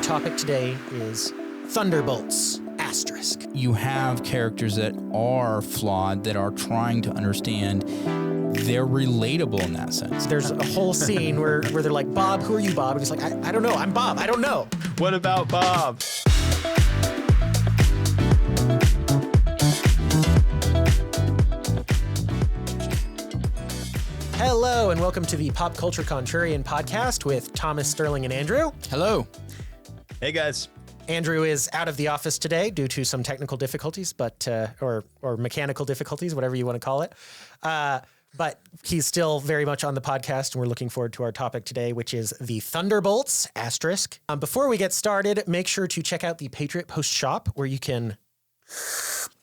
topic today is Thunderbolts, asterisk. You have characters that are flawed, that are trying to understand. They're relatable in that sense. There's a whole scene where they're like, Bob, who are you, Bob? And he's like, I don't know. I'm Bob. I don't know. What about Bob? Hello, and welcome to the Pop Culture Contrarian podcast with Thomas, Sterling, and Andrew. Hello. Hey, guys. Andrew is out of the office today due to some technical difficulties, but or mechanical difficulties, whatever you want to call it. But he's still very much on the podcast, and we're looking forward to our topic today, which is the Thunderbolts, asterisk. Before we get started, make sure to check out the Patriot Post shop, where you can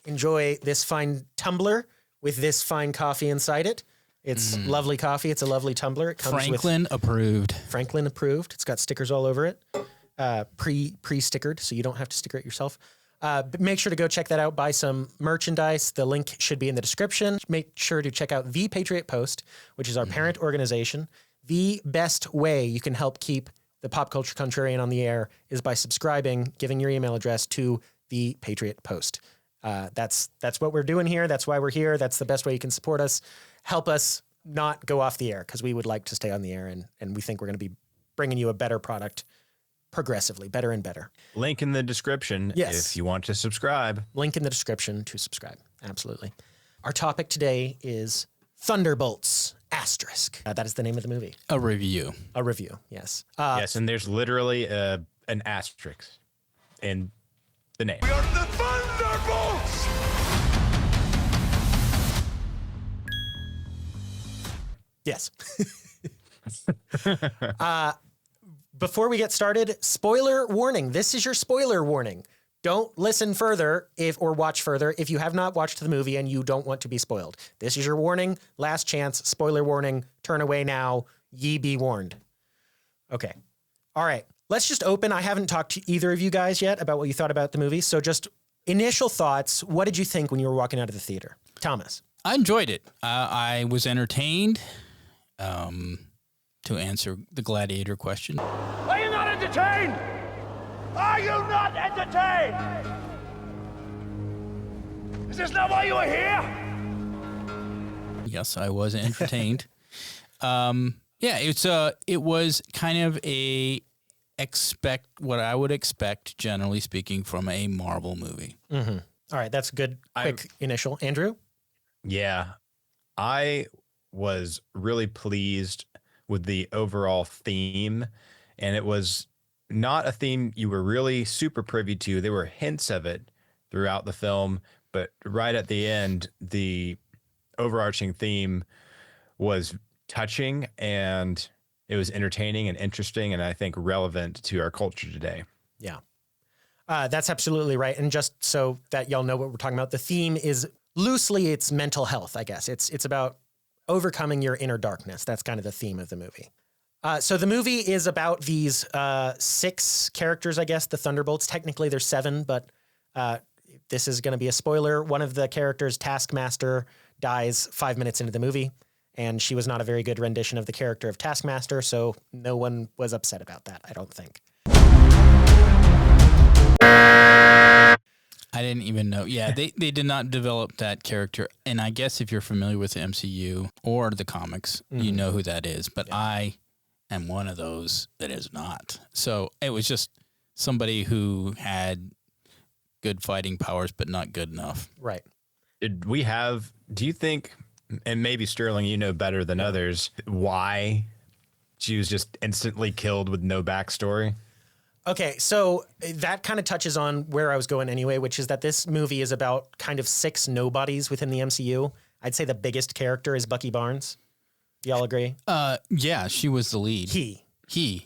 enjoy this fine tumbler with this fine coffee inside it. It's lovely coffee. It's a lovely tumbler. It comes Franklin approved. Franklin approved. It's got stickers all over it, pre-stickered, so you don't have to sticker it yourself. But make sure to go check that out. Buy some merchandise. The link should be in the description. Make sure to check out the Patriot Post, which is our parent organization. The best way you can help keep the Pop Culture Contrarian on the air is by subscribing, giving your email address to the Patriot Post. That's what we're doing here. That's why we're here. That's the best way you can support us. Help us not go off the air, because we would like to stay on the air, and we think we're going to be bringing you a better product progressively, better and better. Link in the description if you want to subscribe. Link in the description to subscribe. Absolutely. Our topic today is Thunderbolts, asterisk. That is the name of the movie. A review. A review, yes. Yes, and there's literally an asterisk in the name. We are the Thunderbolts! Yes. Before we get started, spoiler warning. This is your spoiler warning. Don't listen further or watch further if you have not watched the movie and you don't want to be spoiled. This is your warning. Last chance. Spoiler warning. Turn away now. Ye be warned. Okay. All right. Let's just open. I haven't talked to either of you guys yet about what you thought about the movie. So just initial thoughts. What did you think when you were walking out of the theater? Thomas. I enjoyed it. I was entertained. To answer the gladiator question. Are you not entertained? Are you not entertained? Is this not why you are here? Yes, I was entertained. It was kind of what I would expect, generally speaking, from a Marvel movie. Mm-hmm. All right, that's good. Quick initial. Andrew? Yeah, I was really pleased with the overall theme, and it was not a theme you were really super privy to. There were hints of it throughout the film, but right at the end, the overarching theme was touching, and it was entertaining and interesting, and I think relevant to our culture today. Yeah, that's absolutely right. And just so that y'all know what we're talking about, the theme is loosely it's mental health, I guess. It's about overcoming your inner darkness. That's kind of the theme of the movie. So the movie is about these 6 characters, I guess, the Thunderbolts. Technically, there's 7, but this is going to be a spoiler. One of the characters, Taskmaster, dies 5 minutes into the movie, and she was not a very good rendition of the character of Taskmaster, so no one was upset about that, I don't think. I didn't even know. Yeah, they did not develop that character. And I guess if you're familiar with the MCU or the comics, you know who that is. But yeah. I am one of those that is not. So it was just somebody who had good fighting powers, but not good enough. Right. Do you think, and maybe Sterling, you know better than others, why she was just instantly killed with no backstory? Okay, so that kind of touches on where I was going anyway, which is that this movie is about kind of 6 nobodies within the MCU. I'd say the biggest character is Bucky Barnes. Do y'all agree? Yeah, she was the lead. He.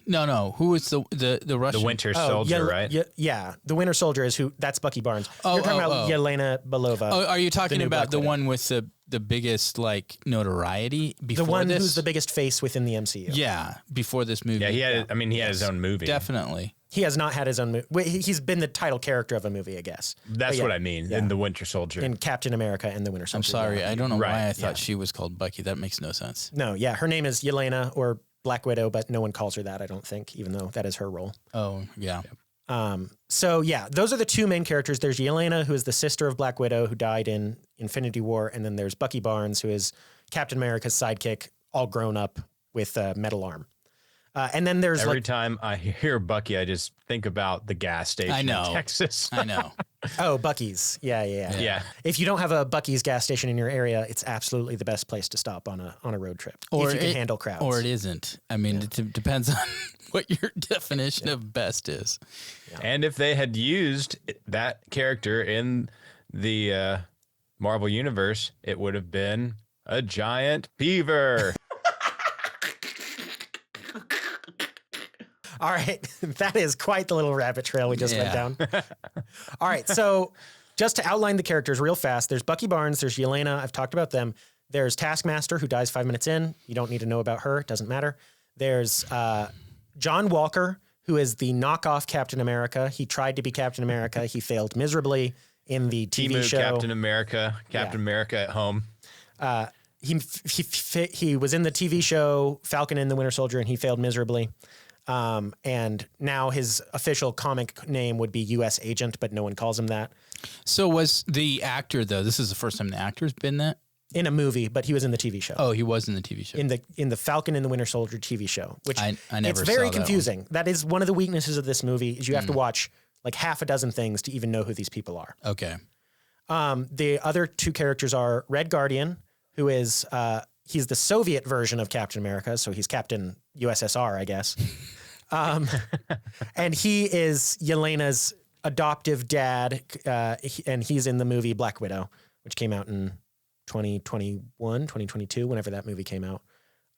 No. Who was the Russian? The Winter Soldier, right? Yeah, the Winter Soldier that's Bucky Barnes. You're talking about Yelena Belova. Oh, are you talking about the one with the biggest notoriety before the one this? Who's the biggest face within the MCU? Yeah, before this movie. Yeah, he had his own movie. Definitely. He has not had his own movie. He's been the title character of a movie, I guess. That's what I mean, in The Winter Soldier. In Captain America and The Winter Soldier. I'm sorry, I don't know why I thought she was called Bucky. That makes no sense. No, yeah, her name is Yelena or Black Widow, but no one calls her that, I don't think, even though that is her role. Oh, yeah. So yeah, those are the two main characters. There's Yelena, who is the sister of Black Widow, who died in Infinity War, and then there's Bucky Barnes, who is Captain America's sidekick, all grown up with a metal arm. And then there's every time I hear Bucky, I just think about the gas station in Texas. I know. Oh, Bucky's. Yeah. If you don't have a Bucky's gas station in your area, it's absolutely the best place to stop on a road trip. Or if you can handle crowds. Or it isn't. I mean, it depends on what your definition of best is. Yeah. And if they had used that character in the Marvel Universe, it would have been a giant beaver. All right. That is quite the little rabbit trail we just went down. All right. So just to outline the characters real fast, there's Bucky Barnes, there's Yelena. I've talked about them. There's Taskmaster, who dies 5 minutes in. You don't need to know about her. It doesn't matter. There's John Walker, who is the knockoff Captain America. He tried to be Captain America. He failed miserably in the TV show. Captain America at home. He was in the TV show Falcon and the Winter Soldier, and he failed miserably. And now his official comic name would be U.S. Agent, but no one calls him that. So was the actor, though, this is the first time the actor's been that? In a movie, but he was in the TV show. Oh, he was in the TV show. In the Falcon and the Winter Soldier TV show, which I never it's very saw confusing. That is one of the weaknesses of this movie is you have to watch like half a dozen things to even know who these people are. Okay. The other two characters are Red Guardian, who is he's the Soviet version of Captain America, so he's Captain USSR, I guess. And he is Yelena's adoptive dad, and he's in the movie Black Widow, which came out in 2021, 2022, whenever that movie came out.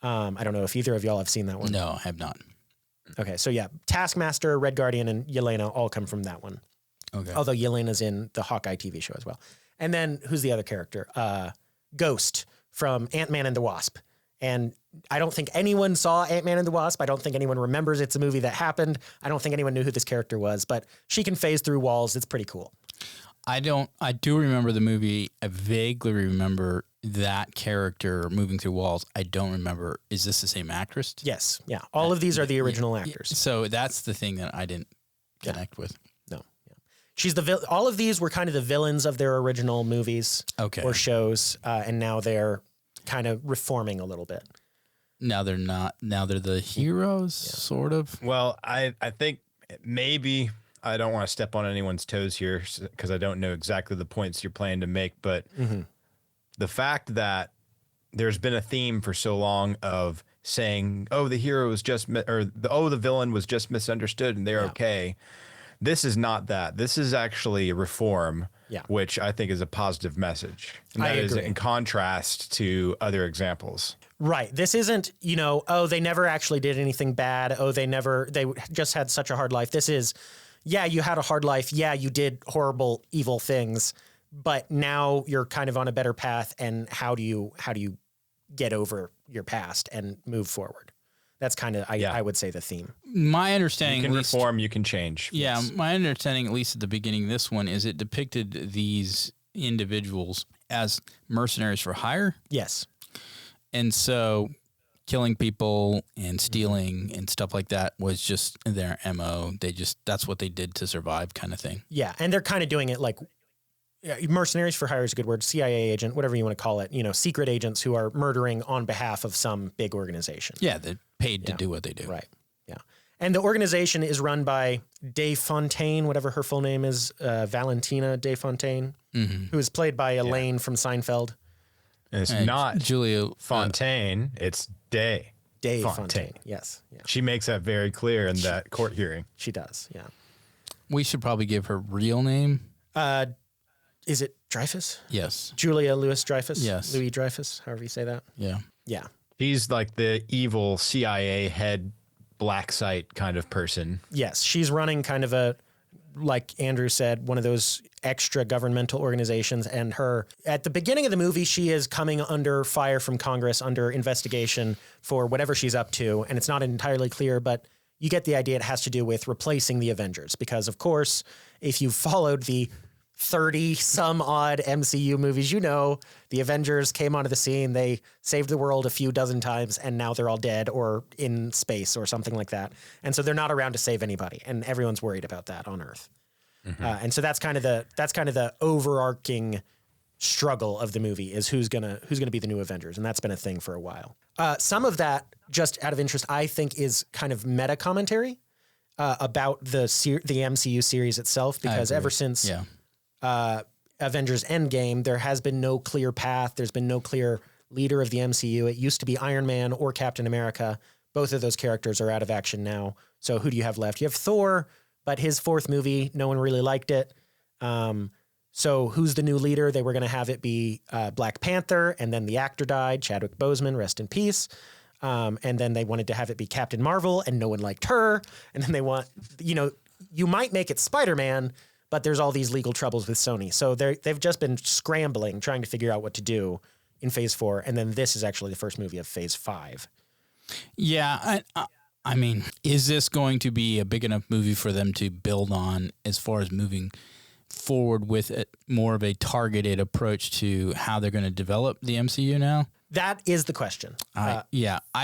I don't know if either of y'all have seen that one. No, I have not. Okay, so yeah, Taskmaster, Red Guardian, and Yelena all come from that one. Okay. Although Yelena's in the Hawkeye TV show as well. And then who's the other character? Ghost from Ant-Man and the Wasp. And I don't think anyone saw Ant-Man and the Wasp. I don't think anyone remembers it's a movie that happened. I don't think anyone knew who this character was, but she can phase through walls. It's pretty cool. I do remember the movie. I vaguely remember that character moving through walls. I don't remember. Is this the same actress? Yes. Yeah. All of these are the original actors. So that's the thing that I didn't connect with. No. Yeah. She's all of these were kind of the villains of their original movies or shows. And now they're kind of reforming a little bit. Now they're not. Now they're the heroes, sort of. Well, I think maybe I don't want to step on anyone's toes here because I don't know exactly the points you're planning to make, but the fact that there's been a theme for so long of saying, "Oh, the hero was just," the villain was just misunderstood and they're okay. This is not that. This is actually reform, which I think is a positive message. And that is in contrast to other examples. Right. This isn't, they never actually did anything bad. They just had such a hard life. This is, you had a hard life. Yeah, you did horrible, evil things, but now you're kind of on a better path. And how do you get over your past and move forward? That's kind of, I would say, the theme. My understanding, you can reform, you can change. Yeah, my understanding, at least at the beginning of this one, is it depicted these individuals as mercenaries for hire. Yes. And so killing people and stealing and stuff like that was just their MO. That's what they did to survive, kind of thing. Yeah, and they're kind of doing it like mercenaries for hire is a good word, CIA agent, whatever you want to call it, secret agents who are murdering on behalf of some big organization. Yeah, they're paid to do what they do. Right, yeah. And the organization is run by DeFontaine, whatever her full name is, Valentina DeFontaine, who is played by Elaine from Seinfeld. And it's not Julia Fontaine, it's Day Fontaine. Yes. Yeah. She makes that very clear in that court hearing. She does, yeah. We should probably give her real name. Is it Dreyfus? Yes. Julia Louis-Dreyfus? Yes. Louis Dreyfus, however you say that. Yeah. Yeah. He's like the evil CIA head black site kind of person. Yes. She's running kind of like Andrew said, one of those extra governmental organizations. And at the beginning of the movie, she is coming under fire from Congress, under investigation for whatever she's up to. And it's not entirely clear, but you get the idea it has to do with replacing the Avengers. Because, of course, if you've followed the 30 some odd MCU movies. You know, the Avengers came onto the scene, they saved the world a few dozen times, and now they're all dead or in space or something like that. And so they're not around to save anybody, and everyone's worried about that on Earth. And so that's kind of the overarching struggle of the movie is who's gonna be the new Avengers, and that's been a thing for a while. Some of that, just out of interest, I think is kind of meta commentary about the MCU series itself, because ever since Avengers Endgame, there has been no clear path. There's been no clear leader of the MCU. It used to be Iron Man or Captain America. Both of those characters are out of action now. So who do you have left? You have Thor, but his fourth movie, no one really liked it. So who's the new leader? They were going to have it be Black Panther, and then the actor died, Chadwick Boseman, rest in peace. And then they wanted to have it be Captain Marvel, and no one liked her. And then they want, you might make it Spider-Man, but there's all these legal troubles with Sony. So they've just been scrambling, trying to figure out what to do in Phase 4. And then this is actually the first movie of Phase 5. Yeah, I mean, is this going to be a big enough movie for them to build on as far as moving forward with more of a targeted approach to how they're going to develop the MCU now? That is the question. I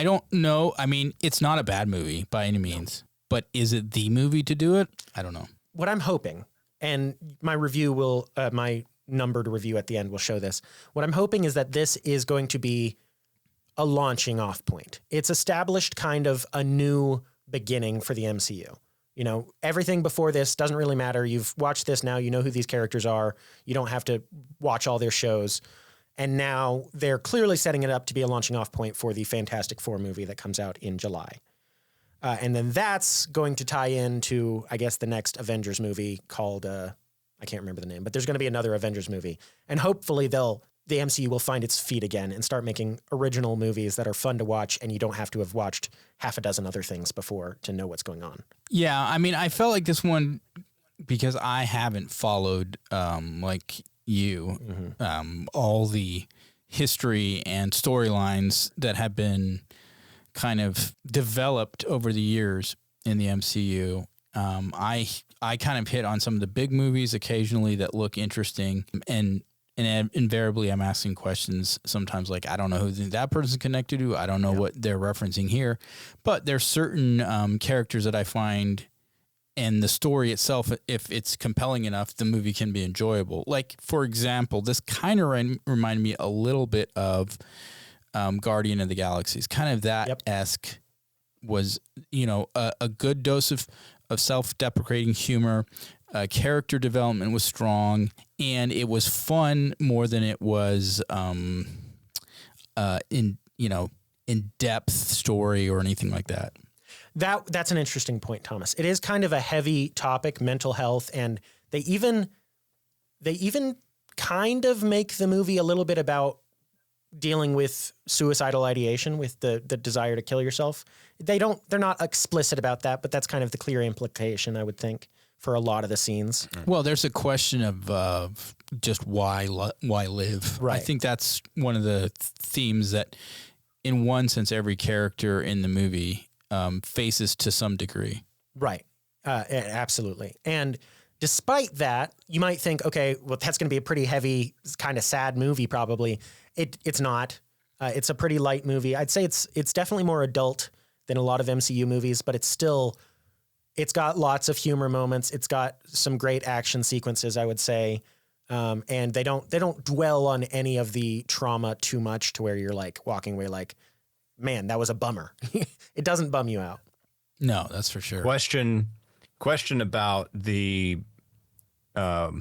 don't know. I mean, it's not a bad movie by any means, but is it the movie to do it? I don't know. What I'm hoping, and my review will, my numbered review at the end will show this. What I'm hoping is that this is going to be a launching off point. It's established kind of a new beginning for the MCU. Everything before this doesn't really matter. You've watched this now. You know who these characters are. You don't have to watch all their shows. And now they're clearly setting it up to be a launching off point for the Fantastic Four movie that comes out in July. And then that's going to tie into, I guess, the next Avengers movie called, I can't remember the name, but there's going to be another Avengers movie. And hopefully the MCU will find its feet again and start making original movies that are fun to watch, and you don't have to have watched half a dozen other things before to know what's going on. Yeah, I mean, I felt like this one, because I haven't followed like you, all the history and storylines that have been kind of developed over the years in the MCU. I kind of hit on some of the big movies occasionally that look interesting, and invariably I'm asking questions sometimes like, I don't know who that person's connected to. I don't know what they're referencing here, but there's certain characters that I find, and the story itself, if it's compelling enough, the movie can be enjoyable. Like, for example, this kind of reminded me a little bit of Guardian of the Galaxies. Kind of that esque was, a good dose of self-deprecating humor. Character development was strong, and it was fun more than it was in-depth story or anything like that. That's an interesting point, Thomas. It is kind of a heavy topic, mental health, and they even kind of make the movie a little bit about dealing with suicidal ideation, with the desire to kill yourself. They're not explicit about that, but that's kind of the clear implication, I would think, for a lot of the scenes. Well, there's a question of just why live. Right. I think that's one of the themes that, in one sense, every character in the movie faces to some degree. Right. Absolutely. And despite that, you might think, okay, well, that's going to be a pretty heavy, kind of sad movie probably. It's not. It's a pretty light movie. I'd say it's definitely more adult than a lot of MCU movies, but it's got lots of humor moments. It's got some great action sequences, I would say. And they don't dwell on any of the trauma too much to where you're like walking away like, man, that was a bummer. It doesn't bum you out. No, that's for sure. Question about the a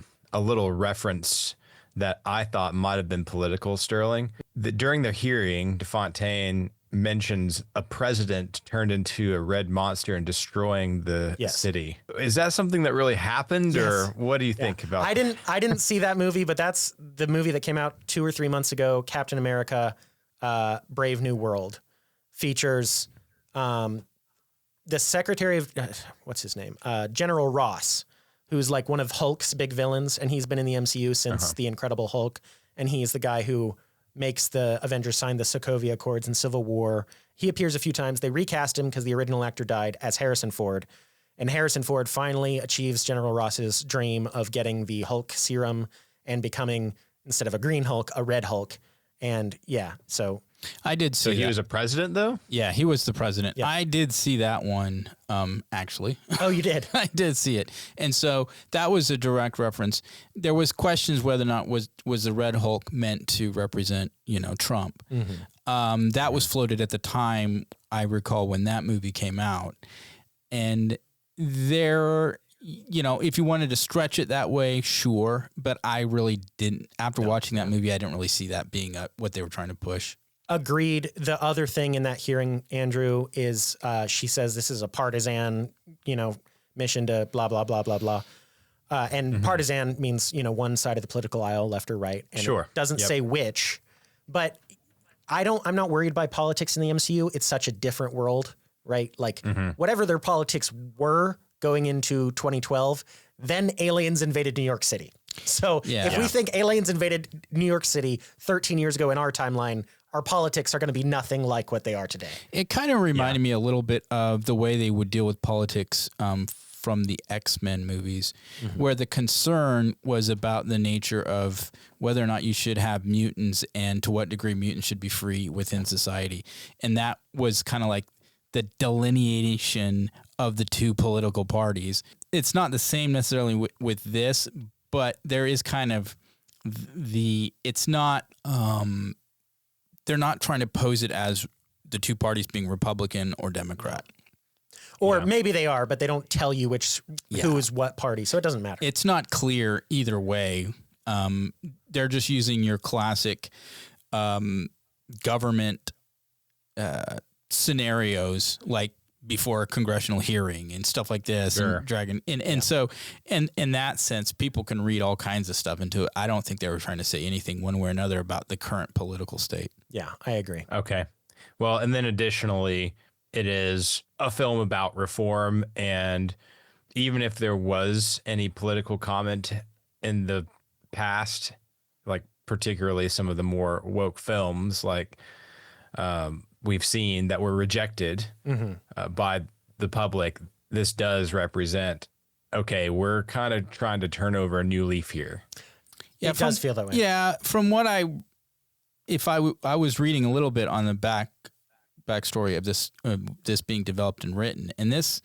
little reference that I thought might have been political, Sterling. During the hearing, DeFontaine mentions a president turned into a red monster and destroying the city. Is that something that really happened, or what do you think about that? I didn't see that movie, but that's the movie that came out 2 or 3 months ago, Captain America, Brave New World. Features the Secretary of, what's his name? General Ross, who's like one of Hulk's big villains, and he's been in the MCU since The Incredible Hulk, and he's the guy who makes the Avengers sign the Sokovia Accords in Civil War. He appears a few times. They recast him because the original actor died as Harrison Ford. And Harrison Ford finally achieves General Ross's dream of getting the Hulk serum and becoming, instead of a green Hulk, a red Hulk. And yeah, so I did see So he that. was a president, though? Yeah, he was the president. Yeah. I did see that one, actually. Oh, you did? I did see it. And so that was a direct reference. There was questions whether or not was the Red Hulk meant to represent, Trump. That was floated at the time, I recall, when that movie came out. And there, if you wanted to stretch it that way, sure. But I really didn't. After watching that movie, I didn't really see that being what they were trying to push. Agreed. The other thing in that hearing, Andrew, is she says this is a partisan, mission to blah, blah, blah, blah, blah. And partisan means, one side of the political aisle, left or right. And Sure. it doesn't say which, but I'm not worried by politics in the MCU. It's such a different world, right? Like whatever their politics were going into 2012, then aliens invaded New York City. So if we think aliens invaded New York City 13 years ago in our timeline, our politics are going to be nothing like what they are today. It kind of reminded me a little bit of the way they would deal with politics from the X-Men movies, where the concern was about the nature of whether or not you should have mutants and to what degree mutants should be free within society. And that was kind of like the delineation of the two political parties. It's not the same necessarily with this, but there is kind of it's not, they're not trying to pose it as the two parties being Republican or Democrat. Or maybe they are, but they don't tell you who is what party, so it doesn't matter. It's not clear either way. They're just using your classic government scenarios, like before a congressional hearing and stuff like this, and dragging and so in that sense, people can read all kinds of stuff into it. I don't think they were trying to say anything one way or another about the current political state. Yeah, I agree. Okay. Well, and then additionally, it is a film about reform. And even if there was any political comment in the past, like particularly some of the more woke films, like we've seen that were rejected by the public, this does represent, okay, we're kind of trying to turn over a new leaf here. Yeah, It does feel that way. Yeah, from what I was reading a little bit on the backstory of this being developed and written, and this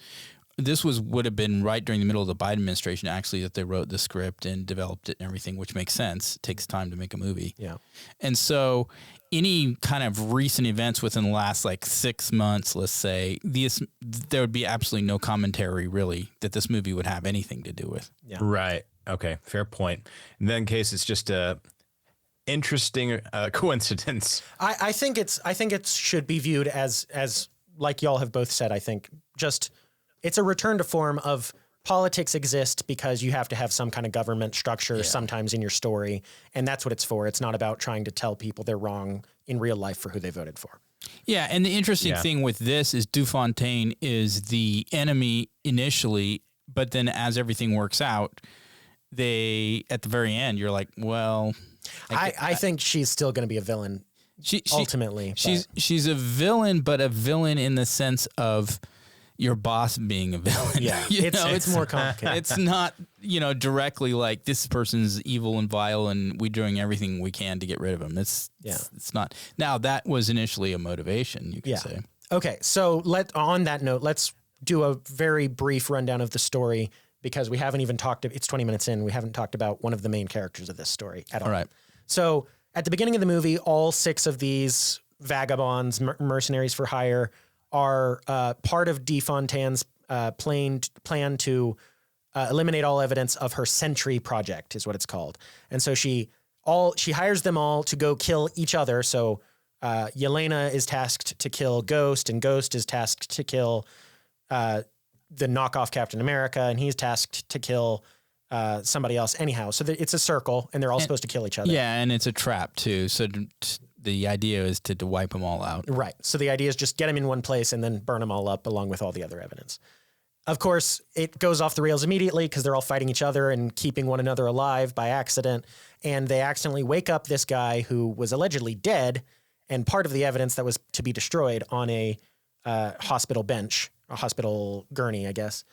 would have been right during the middle of the Biden administration, actually, that they wrote the script and developed it and everything, which makes sense. It takes time to make a movie. Yeah. And so any kind of recent events within the last 6 months, let's say, there would be absolutely no commentary really that this movie would have anything to do with. Yeah. Right. Okay. Fair point. In that case, it's just a interesting coincidence. I think it should be viewed as like y'all have both said, I think just it's a return to form of politics exist because you have to have some kind of government structure sometimes in your story. And that's what it's for. It's not about trying to tell people they're wrong in real life for who they voted for. Yeah. And the interesting thing with this is Dufontaine is the enemy initially, but then as everything works out, at the very end, you're like, well, I think she's still going to be a villain ultimately. She's a villain, but a villain in the sense of your boss being a villain. Yeah, it's more complicated. It's not, directly like this person's evil and vile and we're doing everything we can to get rid of him. It's not. Now, that was initially a motivation, you could say. Okay, so on that note, let's do a very brief rundown of the story because we haven't even it's 20 minutes in. We haven't talked about one of the main characters of this story at all. All right. So at the beginning of the movie, all 6 of these vagabonds, mercenaries for hire, are part of DeFontaine's plan to eliminate all evidence of her Sentry project, is what it's called. And so she hires them all to go kill each other. So Yelena is tasked to kill Ghost, and Ghost is tasked to kill the knockoff Captain America, and he's tasked to kill somebody else. Anyhow, so it's a circle, and they're all supposed to kill each other. Yeah, and it's a trap too. So the idea is to wipe them all out. Right. So the idea is just get them in one place and then burn them all up along with all the other evidence. Of course, it goes off the rails immediately because they're all fighting each other and keeping one another alive by accident. And they accidentally wake up this guy who was allegedly dead and part of the evidence that was to be destroyed on a hospital bench, a hospital gurney, I guess.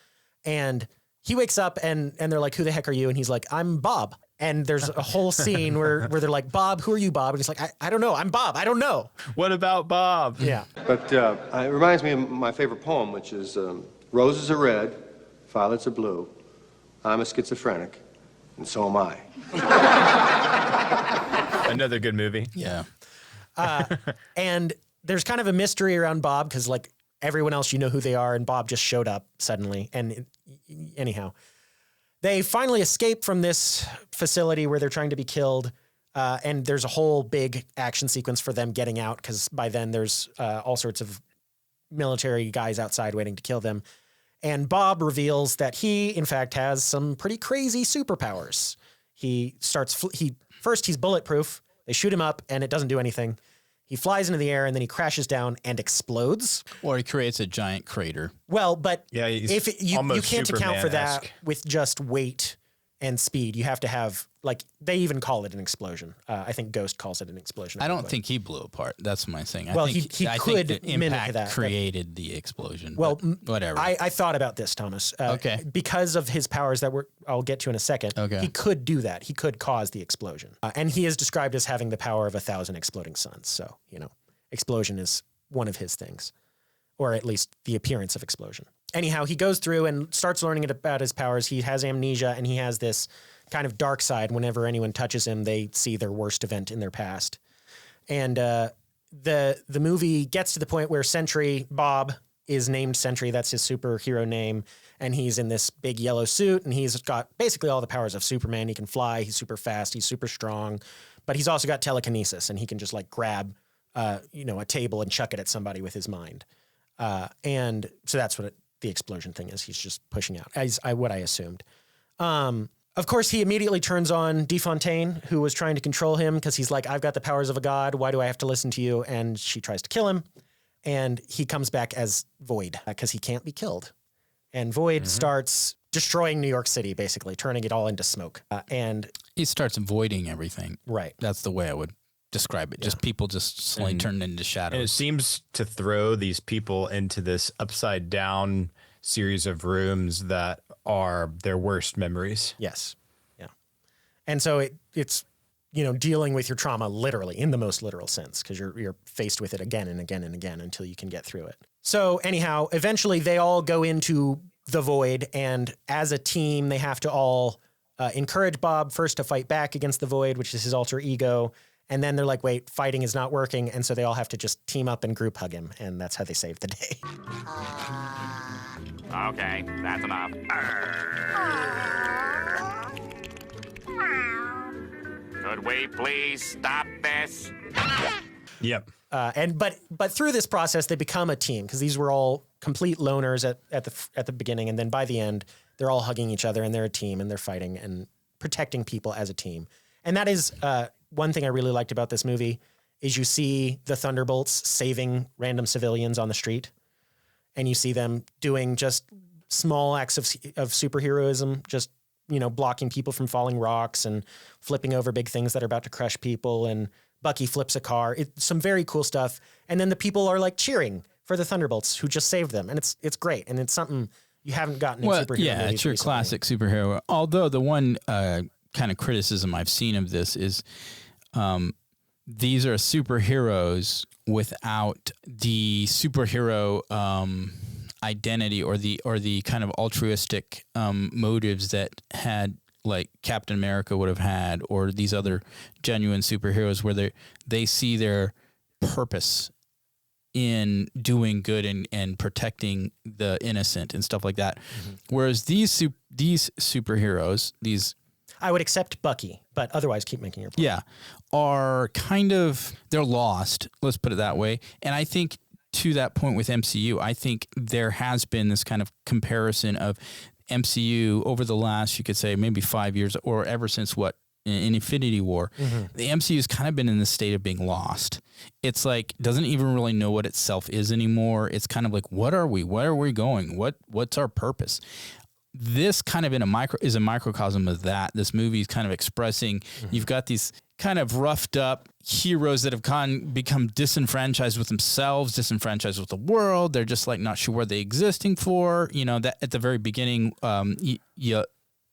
And he wakes up and they're like, who the heck are you? And he's like, I'm Bob. And there's a whole scene where they're like, Bob, who are you, Bob? And he's like, I don't know. I'm Bob. I don't know. What about Bob? Yeah. But it reminds me of my favorite poem, which is roses are red, violets are blue. I'm a schizophrenic, and so am I. Another good movie. Yeah. And there's kind of a mystery around Bob because like everyone else, you know who they are. And Bob just showed up suddenly. And anyhow, they finally escape from this facility where they're trying to be killed. And there's a whole big action sequence for them getting out because by then there's all sorts of military guys outside waiting to kill them. And Bob reveals that he, in fact, has some pretty crazy superpowers. First he's bulletproof. They shoot him up and it doesn't do anything. He flies into the air and then he crashes down and explodes. Or he creates a giant crater. Well, but Yeah, he's if you can't account for that Superman-esque. with just weight and speed. You have to have, like, they even call it an explosion. I think Ghost calls it an explosion. I don't think he blew apart. That's my thing. Well, I think, he I could think the mimic impact that. created the explosion. Well, but whatever. I thought about this, Thomas. Okay. Because of his powers that I'll get to in a second. Okay. He could do that. He could cause the explosion. And he is described as having the power of 1,000 exploding suns. So, explosion is one of his things, or at least the appearance of explosion. Anyhow, he goes through and starts learning about his powers. He has amnesia and he has this kind of dark side. Whenever anyone touches him, they see their worst event in their past. And the movie gets to the point where Sentry, Bob, is named Sentry. That's his superhero name. And he's in this big yellow suit and he's got basically all the powers of Superman. He can fly. He's super fast. He's super strong. But he's also got telekinesis and he can just like grab a table and chuck it at somebody with his mind. And so that's what the explosion thing is. He's just pushing out, what I assumed. Of course, he immediately turns on DeFontaine, who was trying to control him because he's like, I've got the powers of a god. Why do I have to listen to you? And she tries to kill him. And he comes back as Void because he can't be killed. And Void starts destroying New York City, basically, turning it all into smoke. And he starts voiding everything. right. That's the way I would describe it. Just people just slowly turned into And it shadows. seems to throw these people into this upside down series of rooms that are their worst memories. Yes. Yeah. And so it's dealing with your trauma literally in the most literal sense because you're faced with it again and again and again until you can get through it. So anyhow, eventually they all go into the void and as a team, they have to all encourage Bob first to fight back against the void, which is his alter ego. And then they're like, wait, fighting is not working. And so they all have to just team up and group hug him. And that's how they save the day. Okay, that's enough. Could we please stop this? Yep. But through this process, they become a team because these were all complete loners at the beginning. And then by the end, they're all hugging each other and they're a team and they're fighting and protecting people as a team. And that is one thing I really liked about this movie is you see the Thunderbolts saving random civilians on the street. And you see them doing just small acts of superheroism, just, blocking people from falling rocks and flipping over big things that are about to crush people. And Bucky flips a car. It's some very cool stuff. And then the people are like cheering for the Thunderbolts who just saved them. And it's great. And it's something you haven't gotten in superhero movies it's your recently. classic superhero. Although the one kind of criticism I've seen of this is these are superheroes without the superhero identity or the kind of altruistic motives that had like Captain America would have had, or these other genuine superheroes where they see their purpose in doing good and protecting the innocent and stuff like that. Whereas these superheroes, I would accept Bucky, but otherwise keep making your point. are kind of, they're lost, let's put it that way. And I think to that point with MCU, I think there has been this kind of comparison of MCU over the last, you could say maybe 5 years or ever since in Infinity War, the MCU has kind of been in the state of being lost. It's like, doesn't even really know what itself is anymore. It's kind of like, what are we? Where are we going? What's our purpose? This kind of is a microcosm of that. This movie is kind of expressing, you've got these kind of roughed up heroes that have become disenfranchised with themselves, disenfranchised with the world. They're just like not sure what they're existing for. You know, that at the very beginning,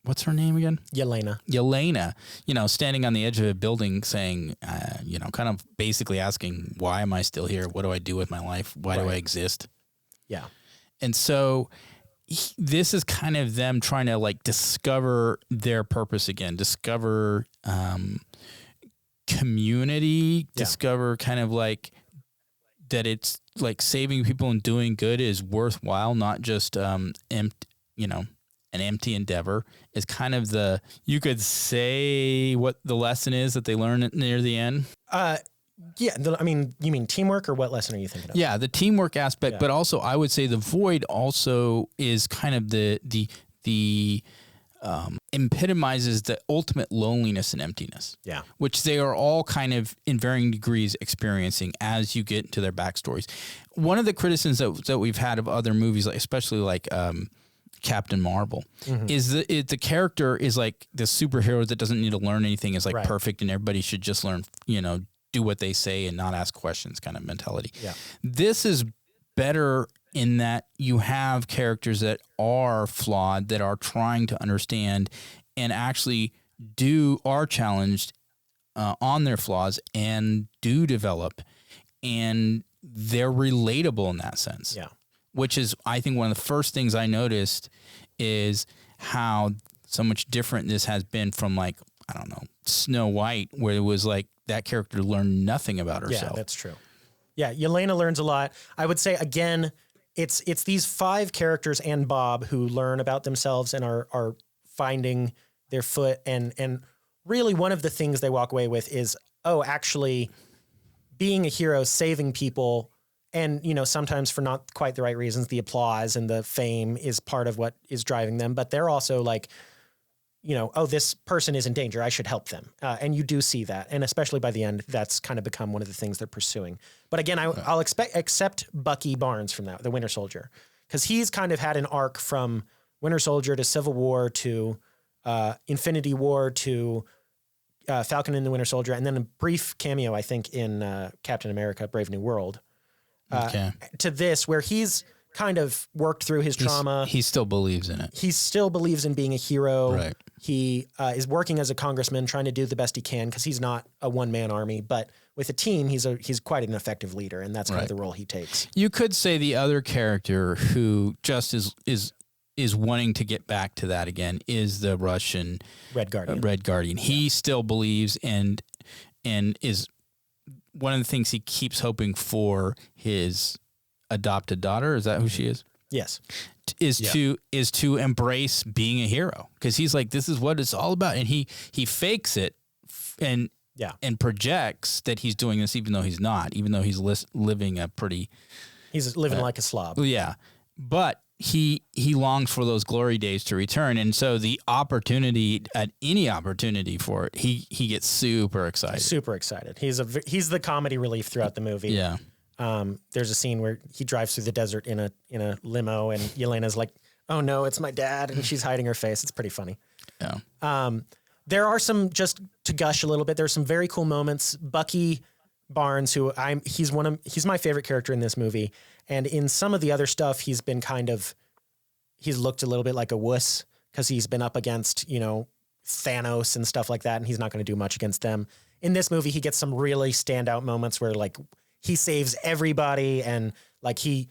what's her name again? Yelena, you know, standing on the edge of a building saying, you know, kind of basically asking, why am I still here? What do I do with my life? Why do I exist? Yeah. And so this is kind of them trying to like discover their purpose again, discover community, discover kind of like that it's like saving people and doing good is worthwhile, not just you know, an empty endeavor. Is kind of you could say what the lesson is that they learn near the end. Yeah, I mean, you mean teamwork, or what lesson are you thinking of? Yeah, the teamwork aspect, but also I would say the void also is kind of the epitomizes the ultimate loneliness and emptiness. Yeah, which they are all kind of in varying degrees experiencing as you get into their backstories. One of the criticisms that we've had of other movies, like especially like Captain Marvel, is the character is like the superhero that doesn't need to learn anything, is like perfect, and everybody should just learn, you know, do what they say and not ask questions kind of mentality. Yeah. This is better in that you have characters that are flawed, that are trying to understand and actually are challenged on their flaws and do develop, and they're relatable in that sense. Yeah. Which is, I think, one of the first things I noticed is how so much different this has been from, like, I don't know, Snow White, where it was like that character learned nothing about herself. Yeah, that's true. Yeah, Yelena learns a lot. I would say, again, it's these 5 characters and Bob who learn about themselves and are finding their foot. And really one of the things they walk away with is, oh, actually being a hero, saving people, and, you know, sometimes for not quite the right reasons, the applause and the fame is part of what is driving them. But they're also like, you know, oh, this person is in danger, I should help them. And you do see that. And especially by the end, that's kind of become one of the things they're pursuing. But again, I'll accept Bucky Barnes from that, the Winter Soldier, because he's kind of had an arc from Winter Soldier to Civil War to Infinity War to Falcon and the Winter Soldier, and then a brief cameo, I think, in Captain America, Brave New World, to this, where he's kind of worked through his trauma. He still believes in it. He still believes in being a hero. Right. He is working as a congressman, trying to do the best he can, because he's not a one-man army. But with a team, he's quite an effective leader, and that's kind of the role he takes. You could say the other character who just is wanting to get back to that again is the Russian Red Guardian. Red Guardian. He still believes and is one of the things he keeps hoping for his adopted daughter. Is that who she is? Yes. Is to embrace being a hero, because he's like, this is what it's all about, and he fakes it and projects that he's doing this even though he's not, even though he's living he's living like a slob. Yeah, but he longs for those glory days to return, and so the opportunity, at any opportunity for it, he gets super excited. Super excited. He's the comedy relief throughout the movie. Yeah. There's a scene where he drives through the desert in a limo, and Yelena's like, "Oh no, it's my dad," and she's hiding her face. It's pretty funny. Yeah. There are some, just to gush a little bit, there's some very cool moments. Bucky Barnes, he's my favorite character in this movie, and in some of the other stuff, he's looked a little bit like a wuss, because he's been up against, you know, Thanos and stuff like that, and he's not going to do much against them. In this movie, he gets some really standout moments where, like, he saves everybody, and like he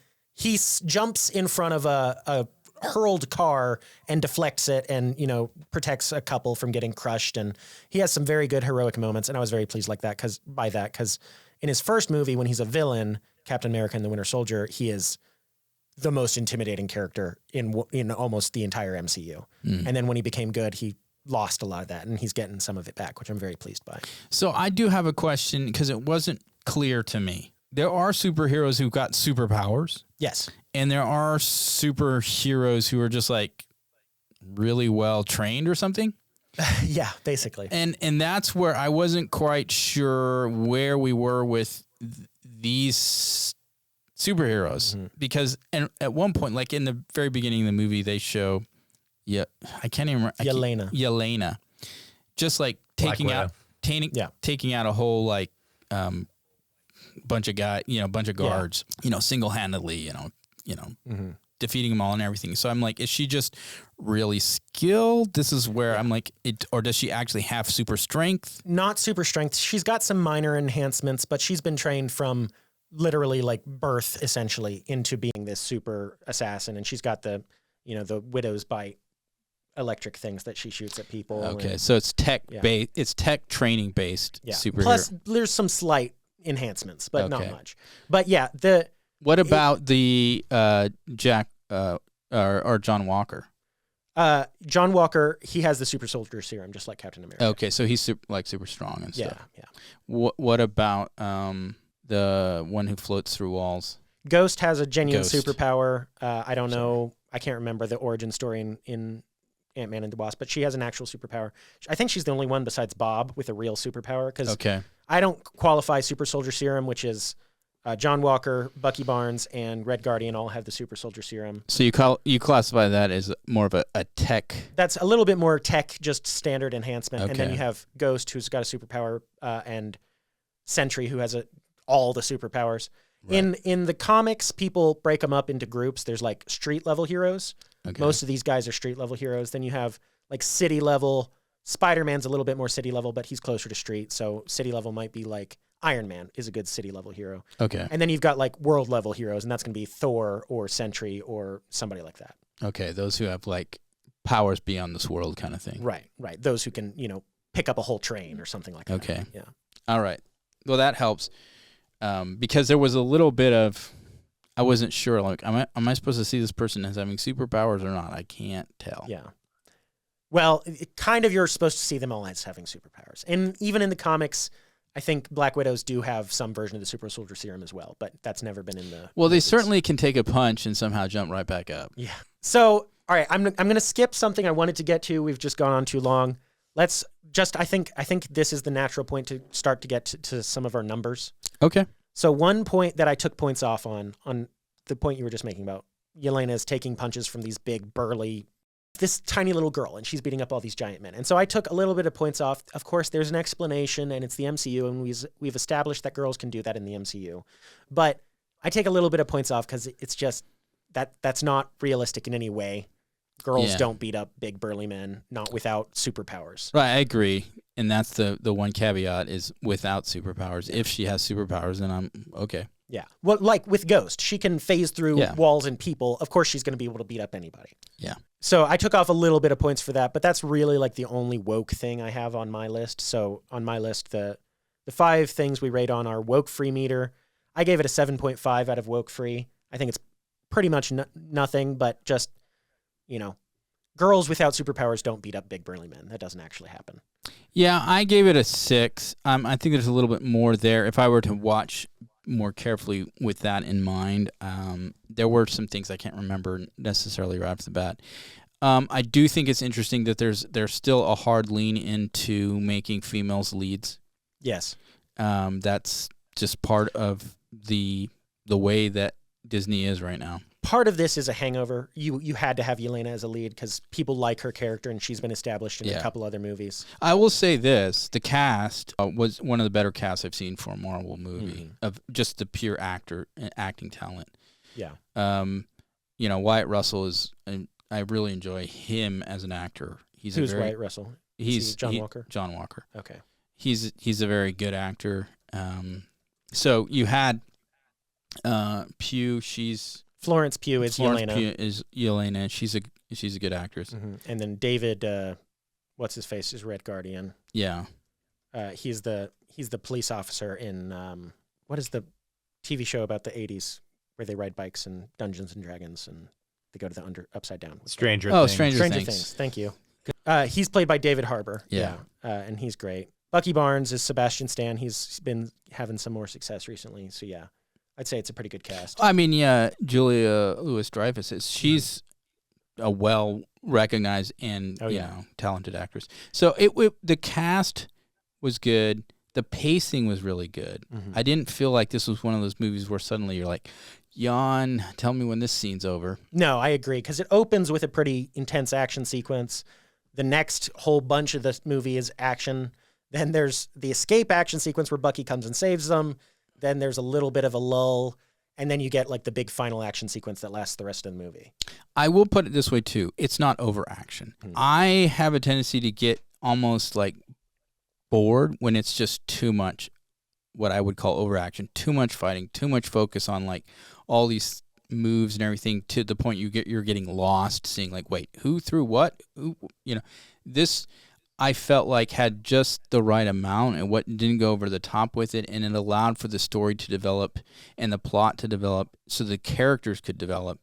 jumps in front of a hurled car and deflects it, and, you know, protects a couple from getting crushed. And he has some very good heroic moments, and I was very pleased because in his first movie, when he's a villain, Captain America and the Winter Soldier, he is the most intimidating character in almost the entire MCU. And then when he became good, he lost a lot of that, and he's getting some of it back, which I'm very pleased by. So I do have a question, because it wasn't clear to me. There are superheroes who've got superpowers. Yes. And there are superheroes who are just like really well trained or something. Yeah, basically. And that's where I wasn't quite sure where we were with these superheroes, because at one point, like in the very beginning of the movie, they show, I can't even remember. Yelena. Just like taking out taking out a whole like bunch of guards, single-handedly, defeating them all and everything. So I'm like, is she just really skilled? This is where I'm like, or does she actually have super strength? Not super strength. She's got some minor enhancements, but she's been trained from literally like birth essentially into being this super assassin. And she's got the widow's bite electric things that she shoots at people. Okay. So it's it's tech training based superhero. Plus there's some slight enhancements, but not much. But yeah, what about the Jack or John Walker? John Walker, he has the super soldier serum, just like Captain America. Okay, so he's super strong and stuff. Yeah. What about the one who floats through walls? Ghost has a genuine superpower. I don't know. I can't remember the origin story in Ant-Man and the Wasp, but she has an actual superpower. I think she's the only one besides Bob with a real superpower, because I don't qualify super soldier serum, which is John Walker, Bucky Barnes, and Red Guardian all have the super soldier serum. So you classify that as more of a tech? That's a little bit more tech, just standard enhancement. And then you have Ghost, who's got a superpower, and Sentry, who has all the superpowers. Right. In the comics, people break them up into groups. There's like street level heroes. Okay. Most of these guys are street level heroes. Then you have like city level. Spider-Man's a little bit more city level, but he's closer to street. So city level might be like Iron Man is a good city level hero. Okay. And then you've got like world level heroes, and that's going to be Thor or Sentry or somebody like that. Okay. Those who have like powers beyond this world kind of thing. Right. Those who can, pick up a whole train or something like that. Okay. Yeah. All right. Well, that helps. Because there was a little bit of, I wasn't sure, like, am I supposed to see this person as having superpowers or not? I can't tell. Yeah. Well, you're supposed to see them all as having superpowers. And even in the comics, I think Black Widows do have some version of the super soldier serum as well, but that's never been in the Well, they certainly can take a punch and somehow jump right back up. Yeah. So, all right, I'm going to skip something I wanted to get to. We've just gone on too long. Let's just, I think this is the natural point to start to get to some of our numbers. Okay. So one point that I took points off on the point you were just making about Yelena is taking punches from these big, burly, this tiny little girl, and she's beating up all these giant men. And so I took a little bit of points off. Of course, there's an explanation, and it's the MCU, and we've established that girls can do that in the MCU. But I take a little bit of points off because it's just that's not realistic in any way. Girls don't beat up big, burly men, not without superpowers. Right, I agree. And that's the one caveat is without superpowers. If she has superpowers, then I'm okay. Yeah. Well, like with Ghost, she can phase through walls and people. Of course, she's going to be able to beat up anybody. Yeah. So I took off a little bit of points for that, but that's really like the only woke thing I have on my list. So on my list, the 5 things we rate on our woke free meter, I gave it a 7.5 out of woke free. I think it's pretty much nothing, but just, girls without superpowers don't beat up big burly men. That doesn't actually happen. Yeah, I gave it a 6. I think there's a little bit more there. If I were to watch more carefully with that in mind, there were some things I can't remember necessarily right off the bat. I do think it's interesting that there's still a hard lean into making females leads. Yes. That's just part of the way that Disney is right now. Part of this is a hangover. You had to have Yelena as a lead because people like her character, and she's been established in a couple other movies. I will say this: the cast was one of the better casts I've seen for a Marvel movie of just the pure acting talent. Yeah. Wyatt Russell is. I really enjoy him as an actor. Who's Wyatt Russell? He's John Walker. John Walker. Okay. He's a very good actor. So you had Pugh. Florence Pugh is Yelena. Pugh is Yelena. She's a good actress. Mm-hmm. And then David, what's his face, is Red Guardian. Yeah. He's the police officer in what is the TV show about the 80s where they ride bikes and Dungeons and Dragons and they go to the upside down. Stranger Things. Stranger Things. Thank you. He's played by David Harbour. Yeah. And he's great. Bucky Barnes is Sebastian Stan. He's been having some more success recently. So yeah. I'd say it's a pretty good cast. I mean, yeah, Julia Louis-Dreyfus she's a well-recognized and talented actress. So the cast was good. The pacing was really good. Mm-hmm. I didn't feel like this was one of those movies where suddenly you're like, yawn, tell me when this scene's over. No, I agree, because it opens with a pretty intense action sequence. The next whole bunch of the movie is action. Then there's the escape action sequence where Bucky comes and saves them. Then there's a little bit of a lull. And then you get like the big final action sequence that lasts the rest of the movie. I will put it this way too. It's not overaction. I have a tendency to get almost like bored when it's just too much, what I would call overaction, too much fighting, too much focus on like all these moves and everything to the point you're getting lost seeing like, wait, who threw what? Who, this I felt like had just the right amount and what didn't go over the top with it, and it allowed for the story to develop and the plot to develop so the characters could develop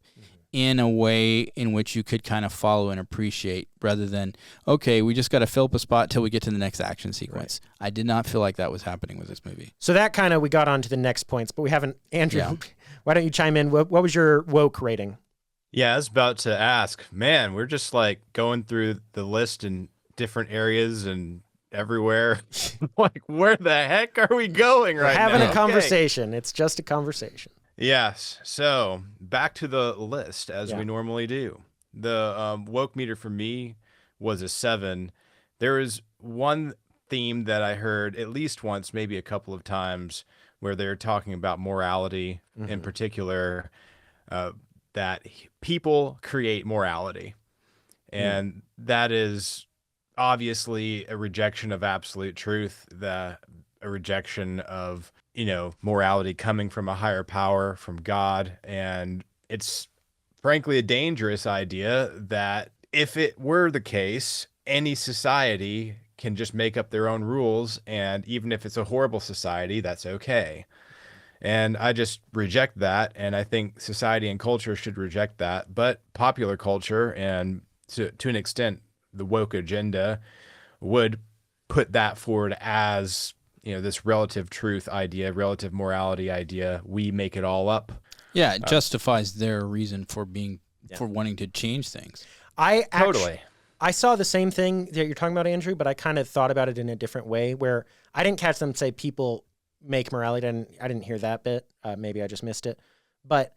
in a way in which you could kind of follow and appreciate rather than, okay, we just got to fill up a spot till we get to the next action sequence. Right. I did not feel like that was happening with this movie. So that kind of, we got on to the next points, but we haven't, Andrew, why don't you chime in? What was your woke rating? Yeah, I was about to ask, man, we're just like going through the list in different areas and everywhere. Like, where the heck are we going right now? We're having a conversation. It's just a conversation. Yes. So back to the list as we normally do. The woke meter for me was a 7. There is one theme that I heard at least once, maybe a couple of times, where they're talking about morality in particular, that people create morality. And that is obviously a rejection of absolute truth, a rejection of morality coming from a higher power, from God. And it's frankly a dangerous idea that if it were the case, any society can just make up their own rules. And even if it's a horrible society, that's okay. And I just reject that. And I think society and culture should reject that. But popular culture and to an extent, the woke agenda would put that forward as this relative truth idea, relative morality idea. We make it all up. Yeah, it justifies their reason for for wanting to change things. I saw the same thing that you're talking about, Andrew, but I kind of thought about it in a different way where I didn't catch them say people make morality. I didn't hear that bit. Maybe I just missed it. But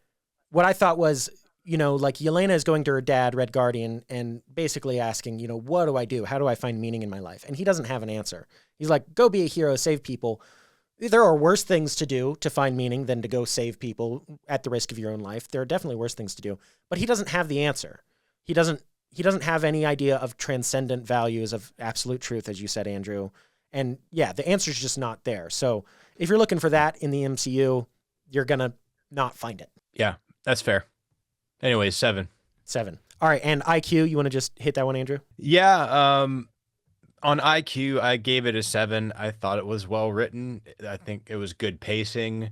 what I thought was, like Yelena is going to her dad, Red Guardian, and basically asking, what do I do? How do I find meaning in my life? And he doesn't have an answer. He's like, go be a hero, save people. There are worse things to do to find meaning than to go save people at the risk of your own life. There are definitely worse things to do, but he doesn't have the answer. He doesn't have any idea of transcendent values of absolute truth, as you said, Andrew. And yeah, the answer's just not there. So if you're looking for that in the MCU, you're going to not find it. Yeah, that's fair. Anyways, 7. All right. And IQ, you want to just hit that one, Andrew? Yeah. On IQ, I gave it a 7. I thought it was well written. I think it was good pacing.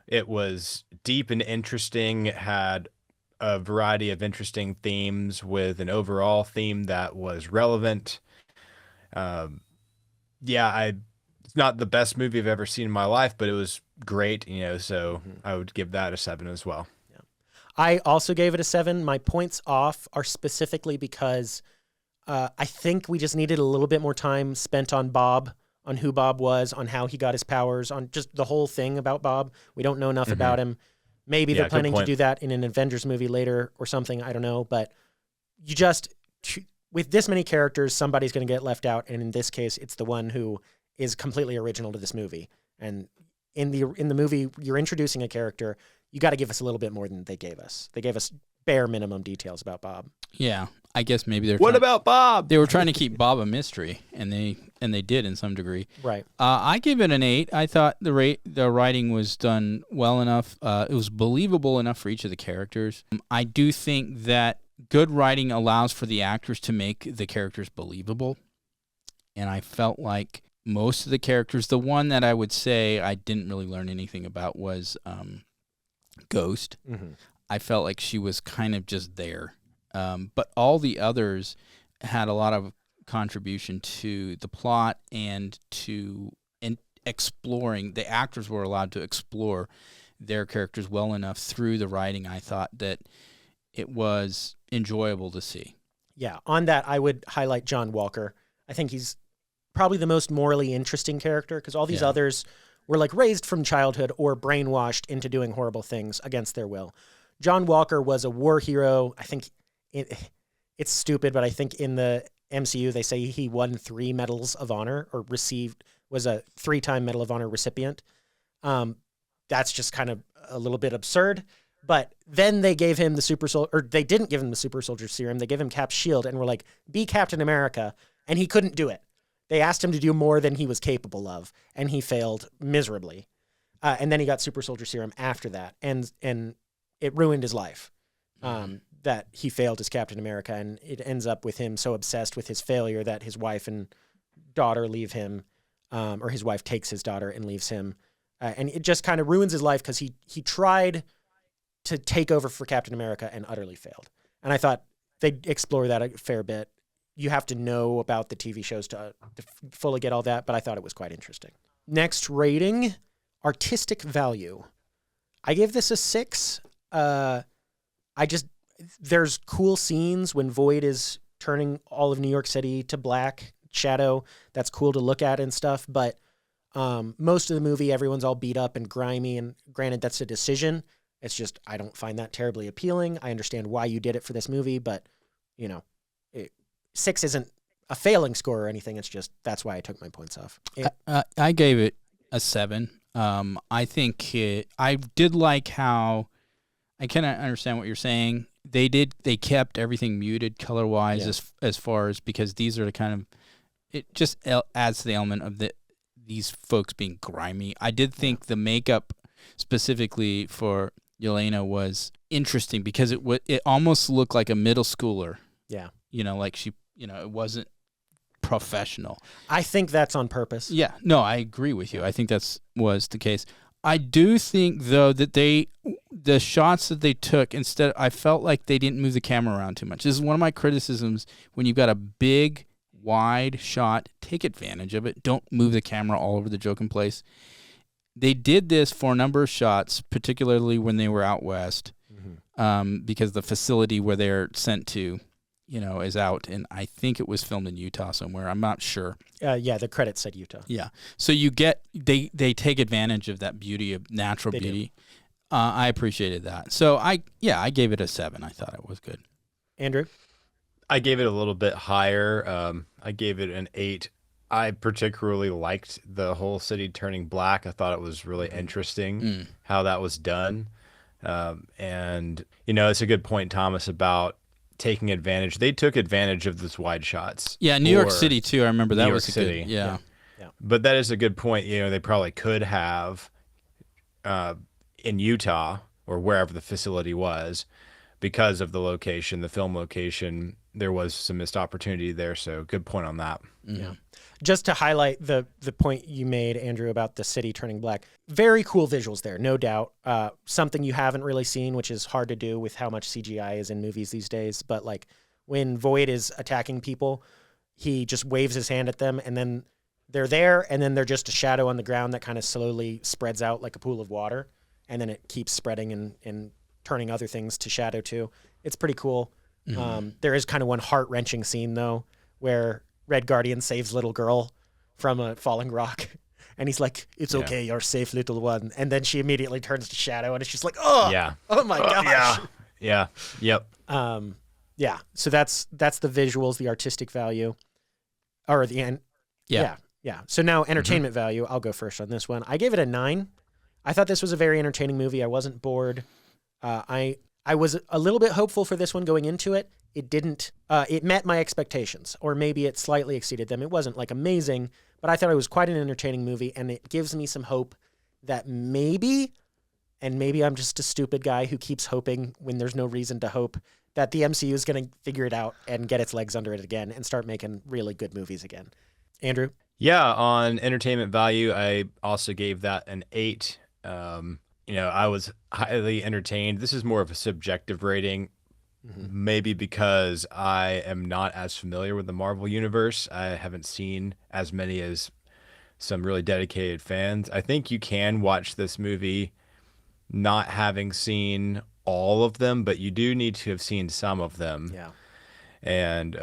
It was deep and interesting. It had a variety of interesting themes with an overall theme that was relevant. It's not the best movie I've ever seen in my life, but it was great, so I would give that a 7 as well. Yeah. I also gave it a 7. My points off are specifically because I think we just needed a little bit more time spent on Bob, on who Bob was, on how he got his powers, on just the whole thing about Bob. We don't know enough about him. Maybe they're planning to do that in an Avengers movie later or something. I don't know. But you just, with this many characters, somebody's going to get left out. And in this case, it's the one who is completely original to this movie. And in the movie, you're introducing a character. You got to give us a little bit more than they gave us. They gave us bare minimum details about Bob. Yeah, I guess maybe they're. What about Bob? They were trying to keep Bob a mystery, and they did in some degree. Right. I gave it an 8. I thought the writing was done well enough. It was believable enough for each of the characters. I do think that good writing allows for the actors to make the characters believable, and I felt like most of the characters. The one that I would say I didn't really learn anything about was Ghost. I felt like she was kind of just there. But all the others had a lot of contribution to the plot and to exploring. The actors were allowed to explore their characters well enough through the writing. I thought that it was enjoyable to see. Yeah, on that, I would highlight John Walker. I think he's probably the most morally interesting character because all these others were like raised from childhood or brainwashed into doing horrible things against their will. John Walker was a war hero. I think it's stupid, but I think in the MCU, they say he won 3 medals of honor or was a 3-time Medal of Honor recipient. That's just kind of a little bit absurd. But then they gave him the super soldier, or they didn't give him the super soldier serum. They gave him Cap's shield and were like, be Captain America. And he couldn't do it. They asked him to do more than he was capable of, and he failed miserably. And then he got super soldier serum after that. And it ruined his life. That he failed as Captain America, and it ends up with him so obsessed with his failure that his wife and daughter leave him, or his wife takes his daughter and leaves him. And it just kind of ruins his life because he tried to take over for Captain America and utterly failed. And I thought they'd explore that a fair bit. You have to know about the TV shows to fully get all that, but I thought it was quite interesting. Next rating, artistic value. I gave this a 6. There's cool scenes when Void is turning all of New York City to black shadow. That's cool to look at and stuff. But most of the movie, everyone's all beat up and grimy. And granted, that's a decision. It's just, I don't find that terribly appealing. I understand why you did it for this movie, but 6 isn't a failing score or anything. It's just, that's why I took my points off. I gave it a 7. I think I did like how, I kind of understand what you're saying. They kept everything muted color-wise as far as, because these are the kind of, it just adds to the element of these folks being grimy. I did think the makeup specifically for Yelena was interesting because it almost looked like a middle schooler. Yeah. Like she, it wasn't professional. I think that's on purpose. Yeah. No, I agree with you. I think was the case. I do think, though, that the shots that they took, instead, I felt like they didn't move the camera around too much. This is one of my criticisms. When you've got a big, wide shot, take advantage of it. Don't move the camera all over the joking place. They did this for a number of shots, particularly when they were out west, because the facility where they're sent to, is out. And I think it was filmed in Utah somewhere. I'm not sure. Yeah, the credits said Utah. Yeah. So you get, they take advantage of that beauty, of natural beauty. I appreciated that. So I gave it a 7. I thought it was good. Andrew? I gave it a little bit higher. I gave it an 8. I particularly liked the whole city turning black. I thought it was really interesting how that was done. And, it's a good point, Thomas, about taking advantage. They took advantage of this wide shots. Yeah, New York City, too. I remember that was City. Good. Yeah. But that is a good point. They probably could have in Utah or wherever the facility was, because of the location, the film location, there was some missed opportunity there. So good point on that. Yeah. Just to highlight the point you made, Andrew, about the city turning black. Very cool visuals there, no doubt. Something you haven't really seen, which is hard to do with how much CGI is in movies these days. But like when Void is attacking people, he just waves his hand at them, and then they're there, and then they're just a shadow on the ground that kind of slowly spreads out like a pool of water, and then it keeps spreading and turning other things to shadow too. It's pretty cool. There is kind of one heart-wrenching scene, though, where Red Guardian saves little girl from a falling rock. And he's like, it's okay, you're safe, little one. And then she immediately turns to shadow, and it's just like, oh my gosh. Yeah. Yep. Yeah. So that's the visuals, the artistic value, or the end. Yeah. So now entertainment value. I'll go first on this one. I gave it a 9. I thought this was a very entertaining movie. I wasn't bored. I was a little bit hopeful for this one going into it. It didn't. It met my expectations, or maybe it slightly exceeded them. It wasn't like amazing, but I thought it was quite an entertaining movie, and it gives me some hope that maybe I'm just a stupid guy who keeps hoping when there's no reason to hope, that the MCU is going to figure it out and get its legs under it again and start making really good movies again. Andrew? Yeah, on entertainment value, I also gave that an 8. I was highly entertained. This is more of a subjective rating, maybe because I am not as familiar with the Marvel Universe. I haven't seen as many as some really dedicated fans. I think you can watch this movie not having seen all of them, but you do need to have seen some of them. Yeah. And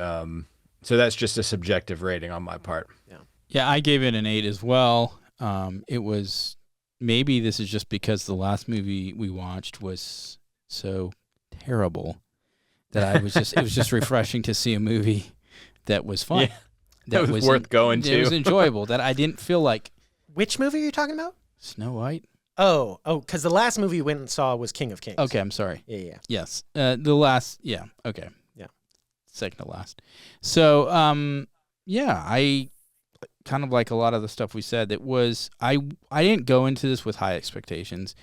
so that's just a subjective rating on my part. Yeah, I gave it an 8 as well. It was, maybe this is just because the last movie we watched was so terrible that it was just refreshing to see a movie that was fun. Yeah. That was worth going to. It was enjoyable. That I didn't feel like Which movie are you talking about? Snow White. Oh, because the last movie you went and saw was King of Kings. Okay, I'm sorry. Yeah. Yes. The last, yeah, okay. Yeah. Second to last. So, I kind of like a lot of the stuff we said. It was, I didn't go into this with high expectations.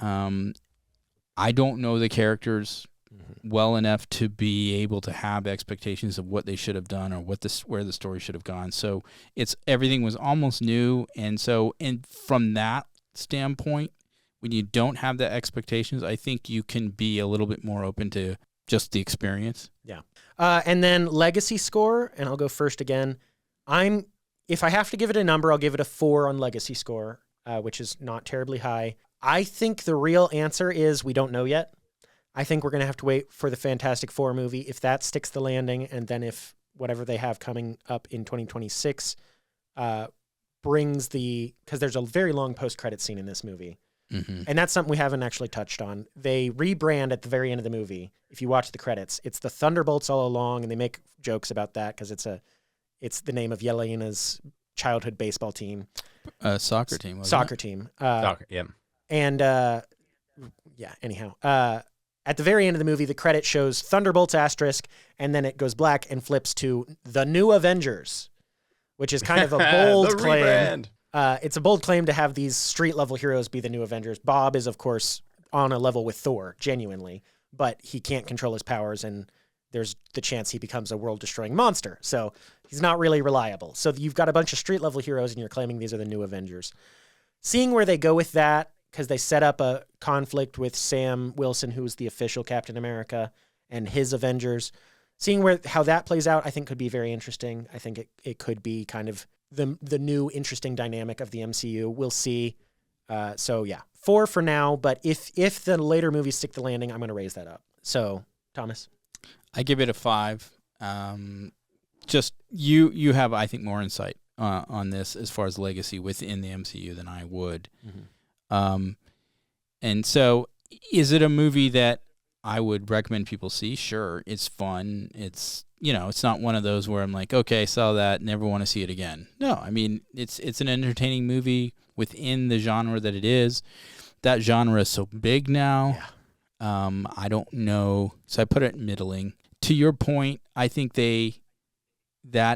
I don't know the characters well enough to be able to have expectations of what they should have done or where the story should have gone. So everything was almost new. And so, from that standpoint, when you don't have the expectations, I think you can be a little bit more open to just the experience. Yeah. And then legacy score, and I'll go first again. If I have to give it a number, I'll give it a 4 on legacy score, which is not terribly high. I think the real answer is we don't know yet. I think we're going to have to wait for the Fantastic Four movie. If that sticks the landing, and then if whatever they have coming up in 2026 because there's a very long post-credit scene in this movie. Mm-hmm. And that's something we haven't actually touched on. They rebrand at the very end of the movie. If you watch the credits, it's the Thunderbolts all along, and they make jokes about that because it's the name of Yelena's childhood baseball team. Soccer team. Wasn't Soccer it? team. Soccer, yeah. And anyhow, at the very end of the movie, the credit shows Thunderbolts asterisk, and then it goes black and flips to the New Avengers, which is kind of a bold claim. Rebrand. It's a bold claim to have these street-level heroes be the New Avengers. Bob is, of course, on a level with Thor, genuinely, but he can't control his powers, and there's the chance he becomes a world-destroying monster. So he's not really reliable. So you've got a bunch of street-level heroes, and you're claiming these are the New Avengers. Seeing where they go with that, because they set up a conflict with Sam Wilson, who's the official Captain America, and his Avengers. Seeing how that plays out, I think could be very interesting. I think it could be kind of the new interesting dynamic of the MCU. We'll see. 4 for now, but if the later movies stick the landing, I'm going to raise that up. So, Thomas? I give it a 5. Just you have, I think, more insight on this as far as legacy within the MCU than I would. Mm-hmm. And so is it a movie that I would recommend people see? Sure. It's fun. It's, it's not one of those where I'm like, okay, saw that, never want to see it again. No, I mean, it's an entertaining movie within the genre that it is. That genre is so big now. Yeah. I don't know. So I put it middling. To your point, I think that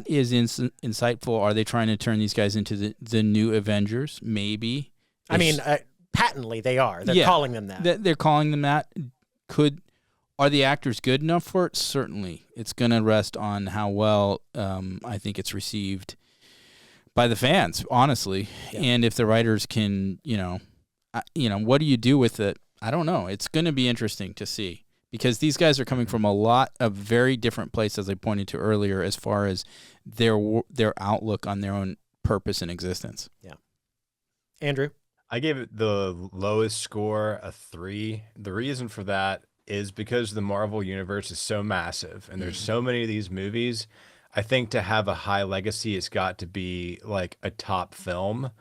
is insightful. Are they trying to turn these guys into the new Avengers? Maybe. I mean, patently they are. They're calling them that. They're calling them that. Are the actors good enough for it? Certainly. It's going to rest on how well I think it's received by the fans, honestly. Yeah. And if the writers can, what do you do with it? I don't know. It's going to be interesting to see because these guys are coming from a lot of very different places, as I pointed to earlier, as far as their outlook on their own purpose and existence. Yeah. Andrew? I gave it the lowest score, a 3. The reason for that is because the Marvel Universe is so massive and there's so many of these movies. I think to have a high legacy, it's got to be like a top film.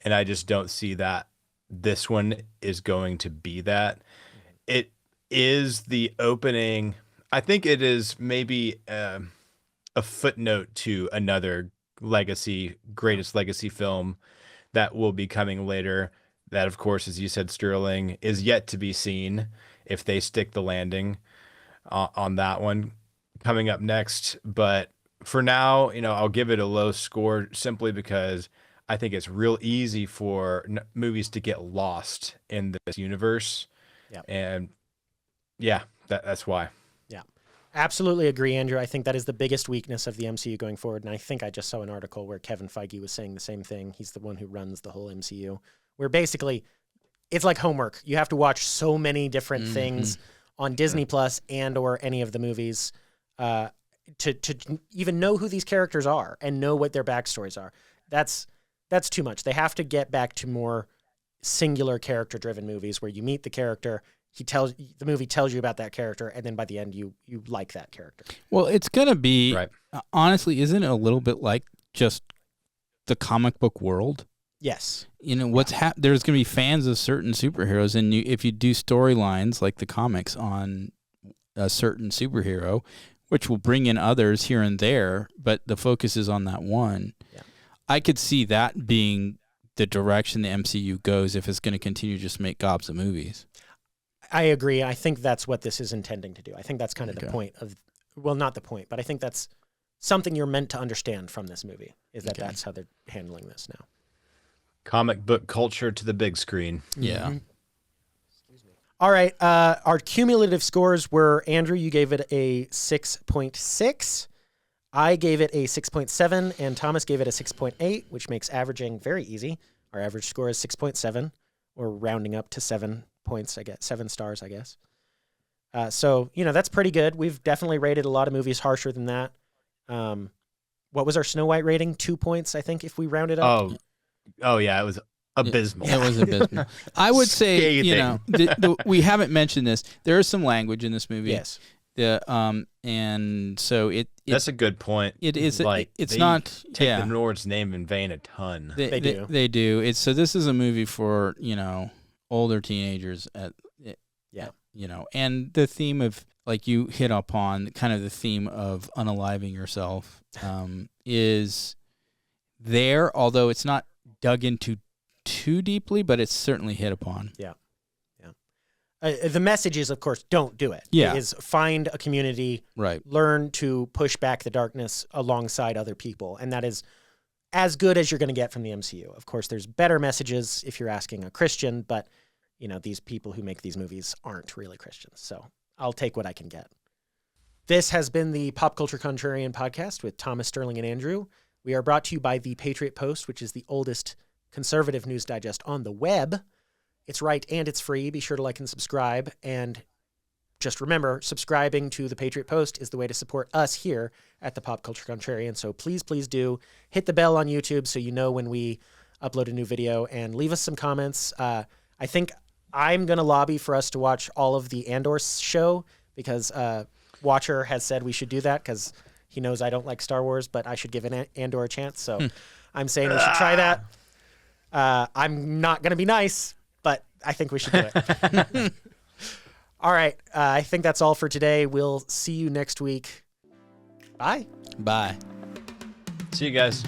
And I just don't see that this one is going to be that. It is the opening. I think it is maybe a footnote to another greatest legacy film that will be coming later. That, of course, as you said, Sterling, is yet to be seen if they stick the landing on that one coming up next. But for now, I'll give it a low score simply because I think it's real easy for movies to get lost in this universe. Yeah. And yeah, that's why. Yeah. Absolutely agree, Andrew. I think that is the biggest weakness of the MCU going forward. And I think I just saw an article where Kevin Feige was saying the same thing. He's the one who runs the whole MCU, where basically it's like homework. You have to watch so many different things on Disney Plus and or any of the movies to even know who these characters are and know what their backstories are. That's too much. They have to get back to more singular character-driven movies where you meet the character, the movie tells you about that character, and then by the end you like that character. Well, it's going to be, right. Honestly, isn't it a little bit like just the comic book world? Yes. There's going to be fans of certain superheroes, and if you do storylines like the comics on a certain superhero, which will bring in others here and there, but the focus is on that one. Yeah. I could see that being the direction the MCU goes if it's going to continue to just make gobs of movies. I agree. I think that's what this is intending to do. I think that's kind of the Okay. point of, well, not the point, but I think that's something you're meant to understand from this movie, is that Okay. that's how they're handling this now. Comic book culture to the big screen. Yeah. Mm-hmm. All right. Our cumulative scores were, Andrew, you gave it a 6.6. I gave it a 6.7, and Thomas gave it a 6.8, which makes averaging very easy. Our average score is 6.7, or rounding up to 7 points, I guess, 7 stars, I guess. So, that's pretty good. We've definitely rated a lot of movies harsher than that. What was our Snow White rating? 2 points, I think, if we round it up. Oh yeah, it was abysmal. It was abysmal. I would say, Scathing. we haven't mentioned this. There is some language in this movie. Yes. And so That's a good point. it is like it's they not take the Lord's name in vain a ton. They do. They do. So this is a movie for, older teenagers and the theme of, like you hit upon, kind of the theme of unaliving yourself is there, although it's not dug into too deeply, but it's certainly hit upon. Yeah. The message is, of course, don't do it. Yeah. It is find a community, Right. learn to push back the darkness alongside other people. And that is as good as you're going to get from the MCU. Of course, there's better messages if you're asking a Christian, but, these people who make these movies aren't really Christians. So I'll take what I can get. This has been the Pop Culture Contrarian podcast with Thomas, Sterling, and Andrew. We are brought to you by the Patriot Post, which is the oldest conservative news digest on the web. It's right and it's free. Be sure to like and subscribe. And just remember, subscribing to the Patriot Post is the way to support us here at the Pop Culture Contrarian. So please, please do hit the bell on YouTube so you know when we upload a new video, and leave us some comments. I think I'm going to lobby for us to watch all of the Andor show, because Watcher has said we should do that because he knows I don't like Star Wars, but I should give an Andor a chance. So I'm saying we should try that. I'm not going to be nice, but I think we should do it. All right. I think that's all for today. We'll see you next week. Bye. Bye. See you guys.